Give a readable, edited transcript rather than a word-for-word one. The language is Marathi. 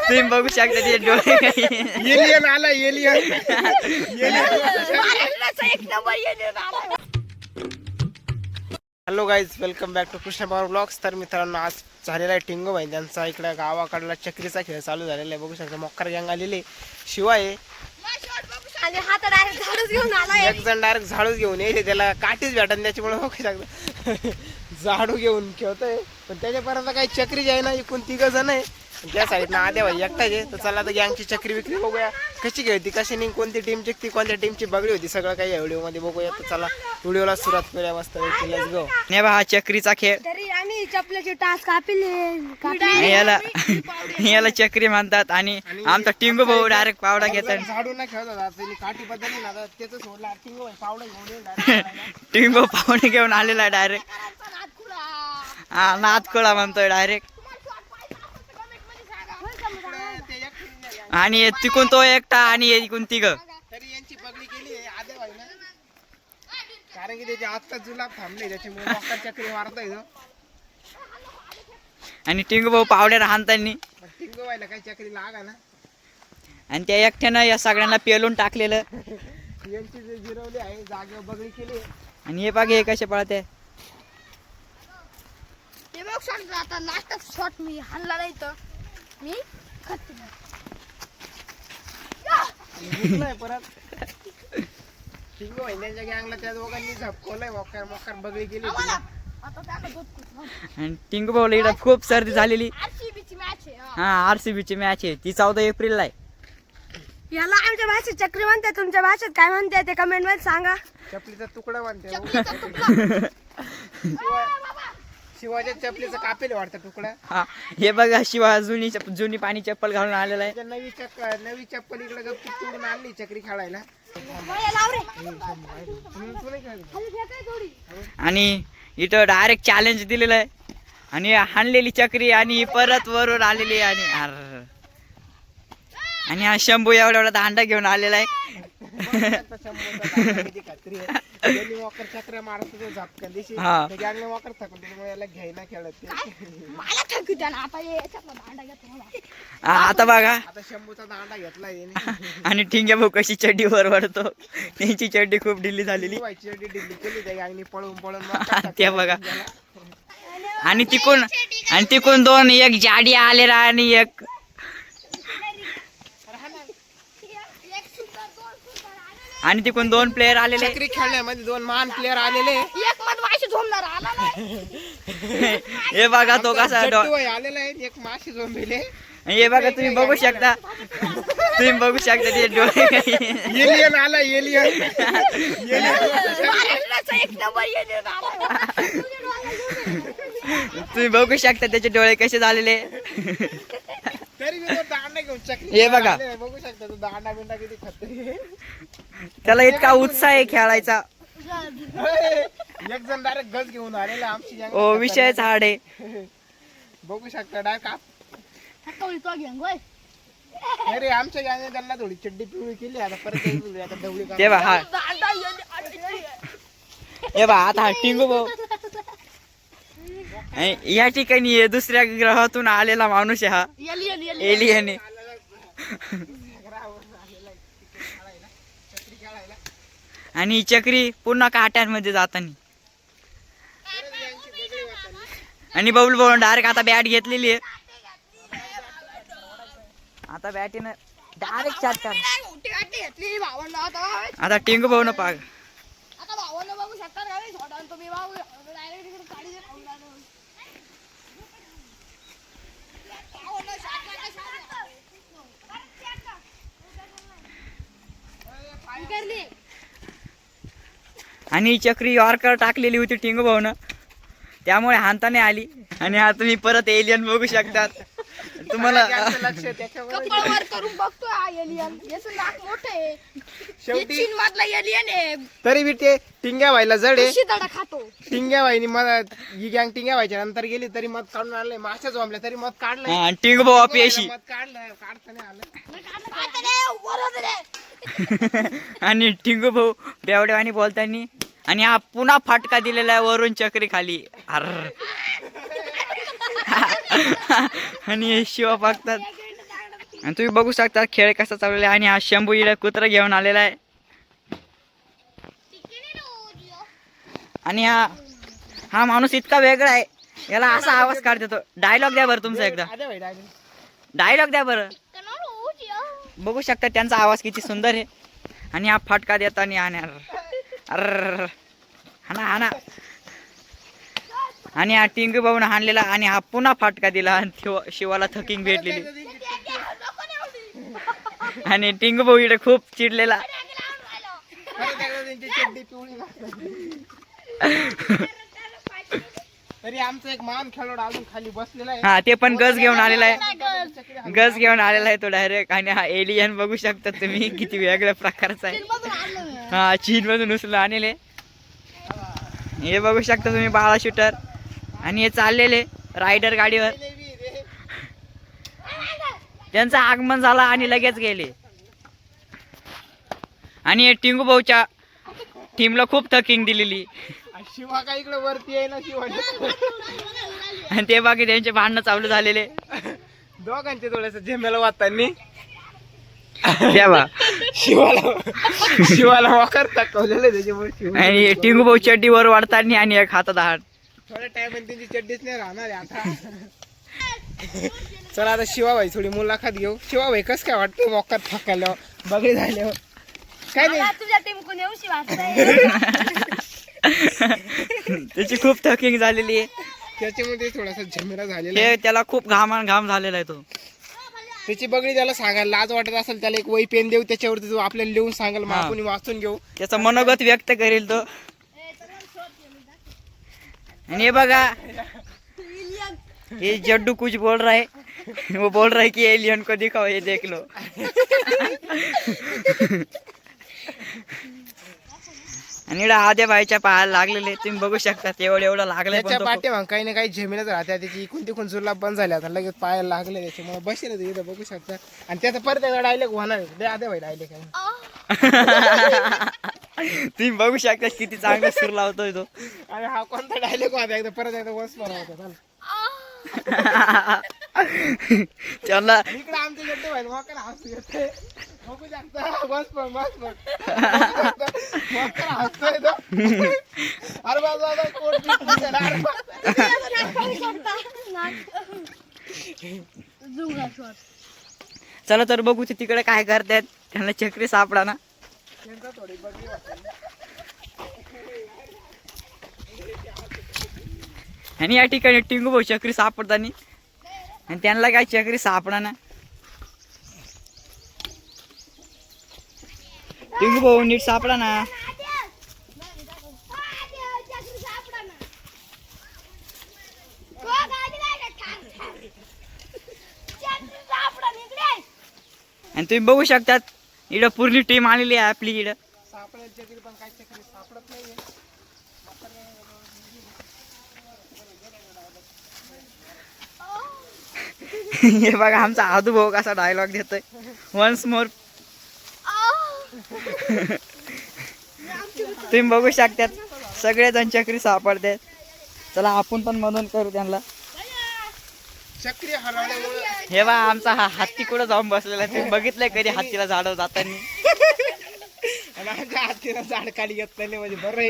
तुम्ही बघू शकता ते डोळे काही एलियन आला alien. Hello guys, welcome back to Krishna Pawar blogs. तर मित्रांनो, आज झालेला आहे टिंगो भाई त्यांचा इकडे गावाकडला चक्रीचा खेळ चालू झालेला आहे. बघू शकता मोक्कर गँग आलेली. शिवाय एक जण डायरेक्ट झाडूच घेऊन येते, त्याला काठीच भेटन त्याच्यामुळे बघू शकता झाडू घेऊन खेळतोय. पण त्याच्यापर्यंत काही चक्री आहे ना, एकूण 3 जण आहे. त्या साईडनं आद्या भाई एकटाच आहे. तर चला आता गँगची चक्री विक्री बघूया कशी खेळती, कशी नाही, कोणती टीम जिंकती, कोणत्या टीमची बगडी होती, सगळं काही या व्हिडिओमध्ये बघूया. तर चला व्हिडिओला सुरुवात करूया मस्त. Let's go. नाही बा, हा चक्रीचा खेळ. याला चक्री म्हणतात. आणि आमचा टिंगू भाऊ डायरेक्ट पावडा घेतात. झाडू नाही खेळत होता, काठी बदलली ना, त्याचं सोडला टिंगो भाई पावडा घेऊन टिंगू पावडे घेऊन आलेला आहे डायरेक्ट. हा, नादखोळा म्हणतोय डायरेक्ट. आणि तिकून तो एकटा आणि इकून 3. तरी यांची पगडी केली आहे आद्या भाई ना, कारण की त्याचे आत्ता जुलाब थांबले, त्याच्यामुळे मोक्कर चक्री मारता येतो. आणि टिंगू भाऊ पावड्याला हाणतानी. टिंगो भाईला काही चक्री लागा ना. आणि त्या एकट्यानं या सगळ्यांना पेलून टाकलेलं. यांची जे जिरवली आहे जागेवर बगडी केली. आणि हे बघ, हे कसे पळते. हे बघ शॉट, आता लास्ट शॉट मी हाणला नाही तर मी खतम. परत टिंगो भाईंच्या गँगला त्या दोघांनी झपकवलंय. मोक्कर बगडी केली. आणि टिंगू भाऊला इकडं खूप सर्दी झालेली. आरसीबीची मॅच आहे. हा, आरसीबीची मॅच आहे. ती 14 एप्रिलला आहे. याला आमच्या भाषेत चक्री म्हणते, तुमच्या भाषेत काय म्हणते ते कमेंट मध्ये सांगा. चपलीचा तुकडा म्हणते. चक्रीचा तुकडा. शिवाच्या चपलीचा कापेल वाटतं तुकडा. हा, हे बघा, शिवा जुनी पाणी चप्पल घालून आलेला आहे. नवी चप्पल इकडे गपचूप तोडून आणली चक्री खेळायला. आणि इथं डायरेक्ट चॅलेंज दिलेलं आहे. आणि हाणलेली चक्री आणि परत वरून आलेली. आणि हा शंभू एवढा दांडा घेऊन आलेला आहे. मोकर चक्र मारत झपक्या दिवशी हा. गँगने मोकर थकून त्यामुळे याला घ्यायला खेळत. मला थकू द्या ना, आता याच्यातला दांडा घेतो मला. आता बघा, आता शंभूचा दांडा घेतलाय. आणि ठिंग्या भाऊ कशी चड्डी वर वरतो. त्यांची चड्डी खूप ढिल्ली झालेली. डिल्ली केली त्या गँगने पळून पळून. ते बघा. आणि तिकून 2, एक जाडी आलेला आणि एक. आणि तिकून 2 प्लेयर आलेले. चक्री खेळण्यामध्ये 2 महान प्लेयर आलेले. एक मत माशी झोमणार आला नाही. हे बघा तो कसा आलेला आहे. एक माशी झोंबेले. हे बघा, तुम्ही बघू शकता. ते डोळे काही एलियन आला एलियन. महाराष्ट्राचा एक नंबर एलियन आला. तुम्ही बघू शकता त्याचे डोळे कसे झालेले. तरी मी तो दांडा घेऊन चक्री. हे बघा, बघू शकता तो दांडा बिंडा किती खतरी. त्याला इतका उत्साह आहे खेळायचा. एक जण डायरेक्ट गज घेऊन आलेला आमची गँग. ओ, विषयच हार्ड आहे. बघू शकता डायरेक्ट. तो घेऊन गोय. अरे आमच्या गँगने त्यांना थोडी चड्डी पिवळी केली. आता परत आता ढवळी. ते बघा, हा, दांडा एलियन. हे बघा, आता हा टिंगू भाऊ. या ठिकाणी दुसऱ्या ग्रहातून आलेला माणूस आहे हा. एलियन आहे. आणि ही चक्री पुन्हा काट्यांमध्ये जातानी. आणि बबलू भाऊ डायरेक्ट आता बॅट घेतलेली आहे. आता बॅटीनं डायरेक्ट शॉट कर. आता टिंगू भाऊ न पाग. आता भावानं बघू शकता का छोटा तुम्ही भाऊ डायरेक्ट इकडे काढी दे खाऊन जातो. आणि ही चक्री यॉर्कर टाकलेली होती टिंगू भाऊन, त्यामुळे हाणता नाही आली. आणि आता तुम्ही परत एलियन बघू शकतात. तुम्हाला लक्ष त्याच्यावर. कपाळ वर करून बघतो हा एलियन. याचं नाक मोठं आहे. शेवटी चीन मधला एलियन आहे. तरी बी ते टिंग्या व्हायला जड आहे. कशी दडा खातो. टिंग्या व्हायनी मत ही गँग टिंग्या व्हायच्या नंतर गेली तरी मत काढून आणलंय. माश्या जमल्या तरी मत काढलंय. टिंगू भाऊ अपयशी. मत काढलं, काढता नाही आलं. आणि टिंगू भाऊ बेवड्यावानी बोलतानी. आणि हा पुन्हा फाटका दिलेला आहे वरून चक्री खाली. आणि हे शिवा पाकतात. आणि तुम्ही बघू शकता खेळ कसा चाललेला आहे. आणि हा शंभू इकडे कुत्रा घेऊन आलेला आहे. आणि हा माणूस इतका वेगळा आहे, याला असा आवाज काढतो तो. डायलॉग द्या बरं तुमचा एकदा. आद्या भाई डायरेक्ट. डायलॉग द्या बरं. बघू शकता त्यांचा आवाज किती सुंदर आहे. आणि हा फटका देताना आणि अर हाना हाना. आणि हा टिंगू भाऊन हाणलेला आणि हा पुन्हा फटका दिला आणि शिवाला थकिंग भेटलेली. आणि टिंगू भाऊ इकडे खूप चिडलेला. परत एकदा त्यांची चड्डी पिवळी घातली. तरी आमचा एक मान खेळाडू अजून खाली बसलेला आहे. हा ते पण गज घेऊन आलेला आहे. गज घेऊन आलेला आहे तो डायरेक्ट. आणि हा एलियन बघू शकता तुम्ही किती वेगळ्या प्रकारचा आहे. हा चीन मधून उचलून आणले. हे बघू शकता तुम्ही बाळा शूटर. आणि हे चाललेले रायडर गाडीवर. त्यांचं आगमन झालं आणि लगेच गेले. आणि हे टिंगू भाऊच्या टीमला खूप थकिंग दिलेली. शिवा काय इकडे वरती आहे ना शिवा. आणि ते बाकी त्यांचे भांडणं चालू झालेले. दोघांचे थोडस झेमेला वाटतानी तेव्हा शिवाला वाकर टाकवलेलं त्याच्यामुळे. आणि टिंगू भाऊ चड्डी वर वाढताना आणि एक हातात हात. थोड्या टाइम त्यांची चड्डीच नाही राहणार आहे आता. चला आता शिवाबाई थोडी मुलाखत घेऊ. शिवाबाई कस काय वाटतं मोकार थकायला बगळे झाल्यावर? काय नाही तुझ्या टीम कोण येऊशी वाटतंय. त्याची खूप थकिंग झालेली आहे. त्याच्यामध्ये थोडासा झमेला झालेला आहे. हे त्याला खूप घाम झालेला आहे तो. त्याची बगडी त्याला सांगायला लाज वाटत असेल त्याला एक वही पेन देऊ त्याच्यावरती तो आपल्याला लिहून सांगाल मग आपण वाचून घेऊ. त्याचा मनोगत व्यक्त करेल तो. आणि हे बघा ये जड्डू कुछ बोल रहा है. वो बोल रहा है कि एलियन को दिखाओ, ये देख लो. आणि इकडे आद्या बाईच्या पायाला लागलेले तुम्ही बघू शकता. एवढं लागलंय पण त्याच्या तो पाठीमाग काही ना काही झेमेलाच राहत्या. त्याची इकून तिकून जुलाब बंद झाल्या आता लगेच पायाला लागले त्याच्यामुळे बसेल इथं बघू शकता. आणि त्याचा परत एकदा डायलॉग होणार आहे. दे आद्या भाई डायलॉग आहे. तुम्ही बघू शकता किती चांगला सूर लावतोय तो. आणि हा कोणता डायलॉग होता एकदा परत एकदा वस मारा होता. त्यांना इकडे आमचे जड्डे भाई मोकर हसू येते बघू शकता. बस पण हसतोय तो. अरे बाबा कोण चला तर बघू ते तिकडे काय करतायत. त्यांना चक्री सापडा ना. थोडी बघी आणि या ठिकाणी टिंगू भाऊ चक्री सापडतानी आणि त्यांना काय चक्री सापडा ना. टिंगू भाऊ नीट सापडा ना. आणि तुम्ही बघू शकता इकडं पूर्ण टीम आलेली आहे आपली. इकडं सापडायची चक्री पण काय चक्री सापडत नाहीये. हे बघा आमचा आदू भाऊ कसा डायलॉग देतोय. Once more. तुम्ही बघू शकतात सगळेजण चक्री सापडतात. चला आपण पण मदत करू त्यांना. चक्री हरवल्यामुळे हे बा आमचा हा हत्ती कुठं जाऊन बसलेला आहे. तुम्ही बघितलंय कधी हत्तीला झाड जाताना? आणि आमच्या हातीला झाड खाली घेत नाही म्हणजे बरं आहे.